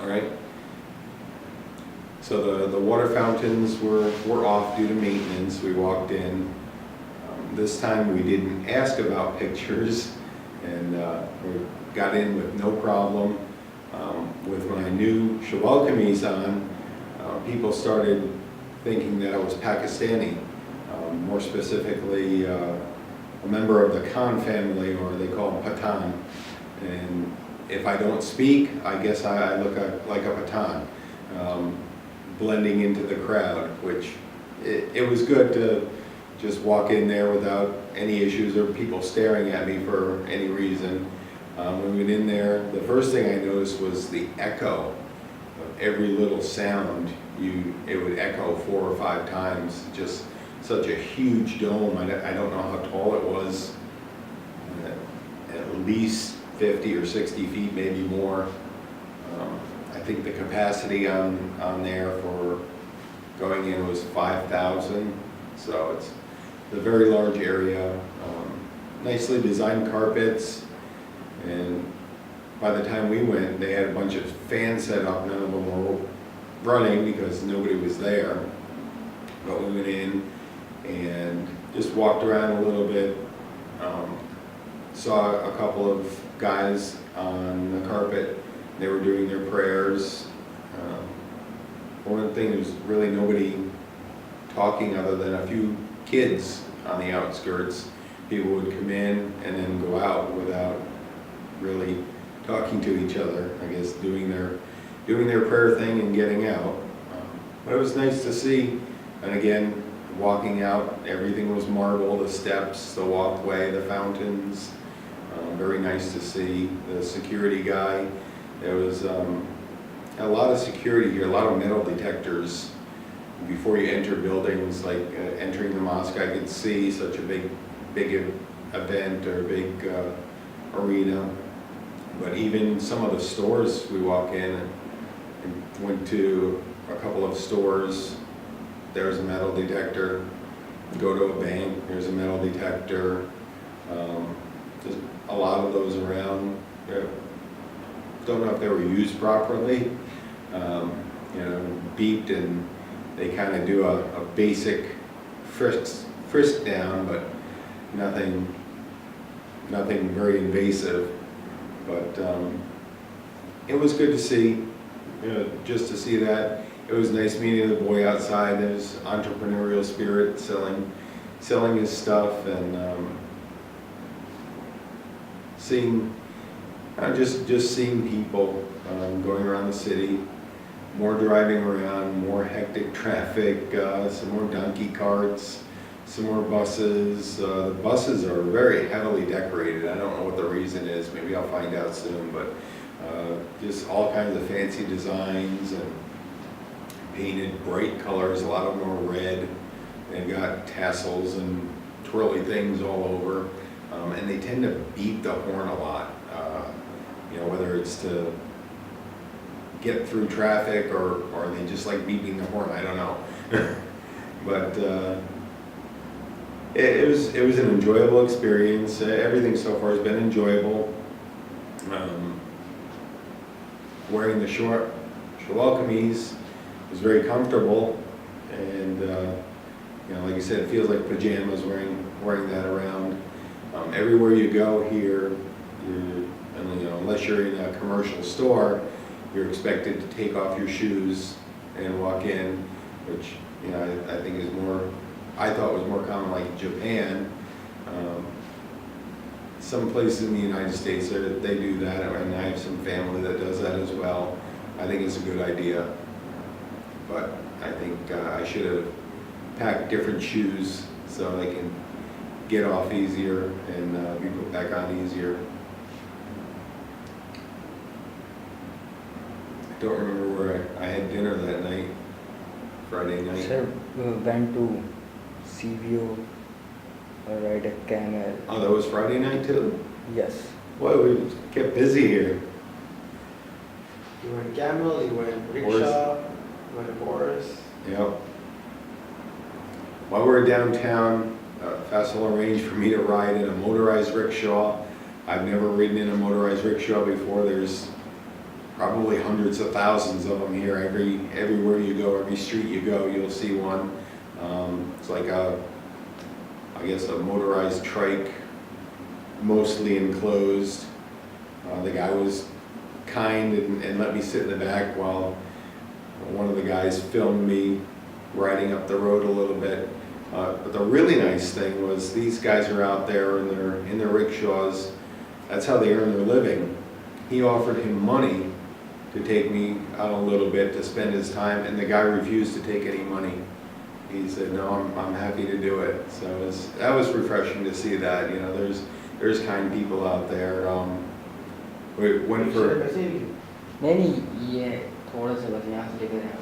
All right. So the water fountains were off due to maintenance. We walked in. This time we didn't ask about pictures, and we got in with no problem. With my new Shawal kameez on, people started thinking that I was Pakistani, more specifically a member of the Khan family, or they call them Pathan. And if I don't speak, I guess I look like a Pathan, blending into the crowd, which it was good to just walk in there without any issues or people staring at me for any reason. When we went in there, the first thing I noticed was the echo of every little sound. It would echo 4 or 5 times. Just such a huge dome. I don't know how tall it was. At least 50 or 60 feet, maybe more. I think the capacity on there for going in was 5,000. So it's a very large area. Nicely designed carpets. And by the time we went, they had a bunch of fans set up. None of them were running because nobody was there. But we went in and just walked around a little bit. Saw a couple of guys on the carpet. They were doing their prayers. One thing, there's really nobody talking other than a few kids on the outskirts. People would come in and then go out without really talking to each other, I guess doing their prayer thing and getting out. But it was nice to see. And again, walking out, everything was marble, the steps, the walkway, the fountains. Very nice to see. The security guy, there was a lot of security here, a lot of metal detectors. Before you enter buildings, like entering the mosque, I could see such a big event or big arena. But even some of the stores, we walk in and went to a couple of stores, there's a metal detector. Go to a bank, there's a metal detector. There's a lot of those around. Don't know if they were used properly. Beeped, and they kind of do a basic frisk down, but nothing very invasive. But it was good to see, just to see that. It was nice meeting the boy outside. There's entrepreneurial spirit, selling his stuff, and just seeing people going around the city. More driving around, more hectic traffic, some more donkey carts, some more buses. The buses are very heavily decorated. I don't know what the reason is. Maybe I'll find out soon, but just all kinds of fancy designs and painted bright colors. A lot of them are red. They've got tassels and twirly things all over. And they tend to beat the horn a lot, whether it's to get through traffic or they just like beeping the horn, I don't know. But it was an enjoyable experience. Everything so far has been enjoyable. Wearing the short Shawal kameez was very comfortable, and like you said, it feels like pajamas wearing that around. Everywhere you go here, unless you're in a commercial store, you're expected to take off your shoes and walk in, which I think I thought was more common like Japan. Some places in the United States, they do that, and I have some family that does that as well. I think it's a good idea, but I think I should have packed different shoes so they can get off easier and be put back on easier. I don't remember where I had dinner that night, Friday night. Sir, we went to CVO, ride a camel. Oh, that was Friday night too? Yes. Boy, we kept busy here. You went camel, you went rickshaw, you went horse. Yep. While we were downtown, Faisal arranged for me to ride in a motorized rickshaw. I've never ridden in a motorized rickshaw before. There's probably hundreds of thousands of them here. Everywhere you go, every street you go, you'll see one. It's like I guess a motorized trike, mostly enclosed. The guy was kind and let me sit in the back while one of the guys filmed me riding up the road a little bit. But the really nice thing was these guys are out there in their rickshaws. That's how they earn their living. He offered him money to take me out a little bit to spend his time, and the guy refused to take any money. He said, "No, I'm happy to do it." So that was refreshing to see that. You know, there's kind people out there. We went for. नहीं नहीं, ये थोड़ा सा बस यहाँ से लेकर जाओ.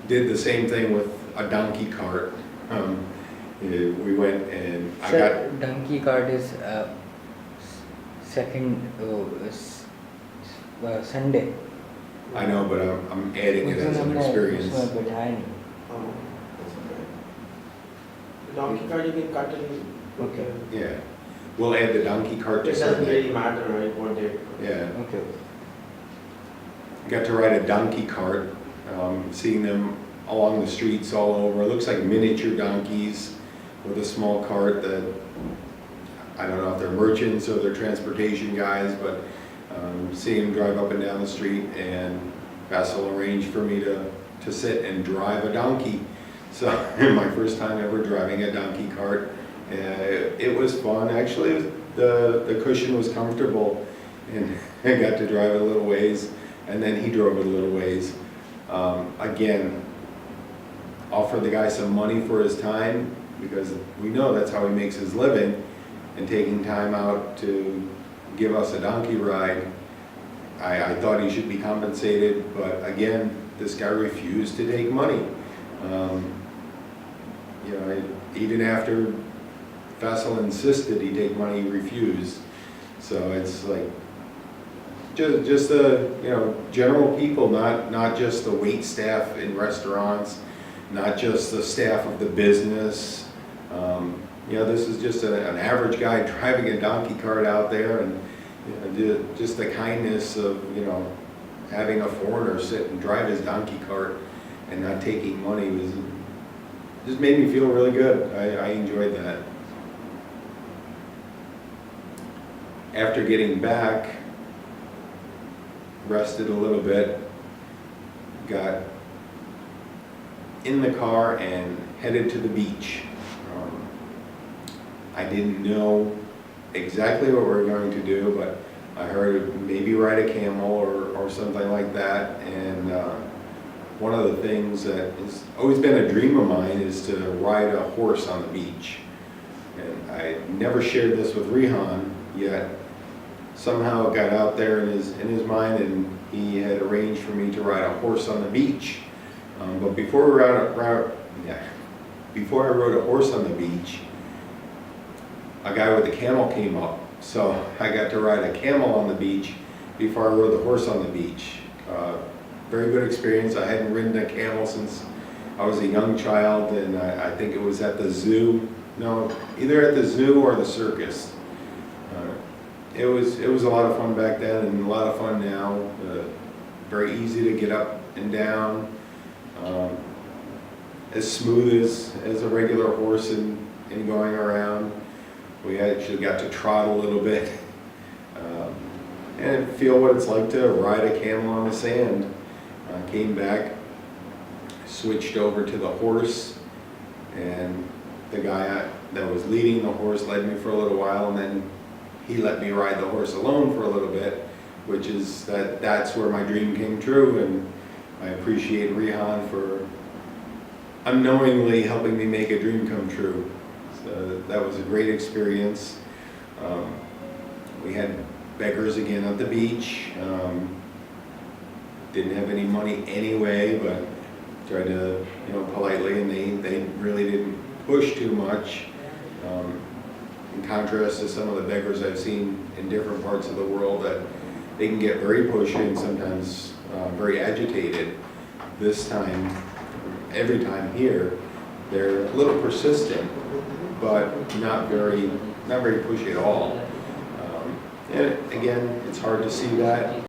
Did the same thing with a donkey cart. We went and I got. Sir, donkey cart is second Sunday. I know, but I'm adding it as an उसमें experience. बैठाया नहीं. Oh, that's okay. The donkey cart you can cut in. Okay. Yeah, we'll add the donkey cart It to doesn't Sunday. really matter, right, what day. Yeah, Okay. got to ride a donkey cart, seeing them along the streets all over. It looks like miniature donkeys with a small cart that, I don't know if they're merchants or they're transportation guys, but seeing them drive up and down the street, and Vassal arranged for me to sit and drive a donkey. So my first time ever driving a donkey cart. It was fun. Actually, the cushion was comfortable, and I got to drive it a little ways, and then he drove it a little ways. Again, offered the guy some money for his time, because we know that's how he makes his living, and taking time out to give us a donkey ride. I thought he should be compensated, but again, this guy refused to take money. You know, even after Faisal insisted he take money, he refused. So it's like, just the, you know, general people, not just the wait staff in restaurants, not just the staff of the business. You know, this is just an average guy driving a donkey cart out there, and you know, just the kindness of, you know, having a foreigner sit and drive his donkey cart and not taking money was just made me feel really good. I enjoyed that. After getting back, rested a little bit, got in the car and headed to the beach. I didn't know exactly what we were going to do, but I heard maybe ride a camel or something like that. And one of the things that has always been a dream of mine is to ride a horse on the beach. And I never shared this with Rihan yet. Somehow it got out there in his mind, and he had arranged for me to ride a horse on the beach. But before I rode a horse on the beach, a guy with a camel came up. So I got to ride a camel on the beach before I rode the horse on the beach. Very good experience. I hadn't ridden a camel since I was a young child, and I think it was at the zoo. No, either at the zoo or the circus. It was a lot of fun back then, and a lot of fun now. Very easy to get up and down. As smooth as a regular horse in going around. We actually got to trot a little bit and feel what it's like to ride a camel on the sand. Came back, switched over to the horse, and the guy that was leading the horse led me for a little while, and then he let me ride the horse alone for a little bit, which is that's where my dream came true, and I appreciate Rihan for unknowingly helping me make a dream come true. So that was a great experience. We had beggars again at the beach. Didn't have any money anyway, but tried to, you know, politely, and they really didn't push too much. In contrast to some of the beggars I've seen in different parts of the world, that they can get very pushy and sometimes very agitated. This time, every time here, they're a little persistent, but not very pushy at all. And again, it's hard to see that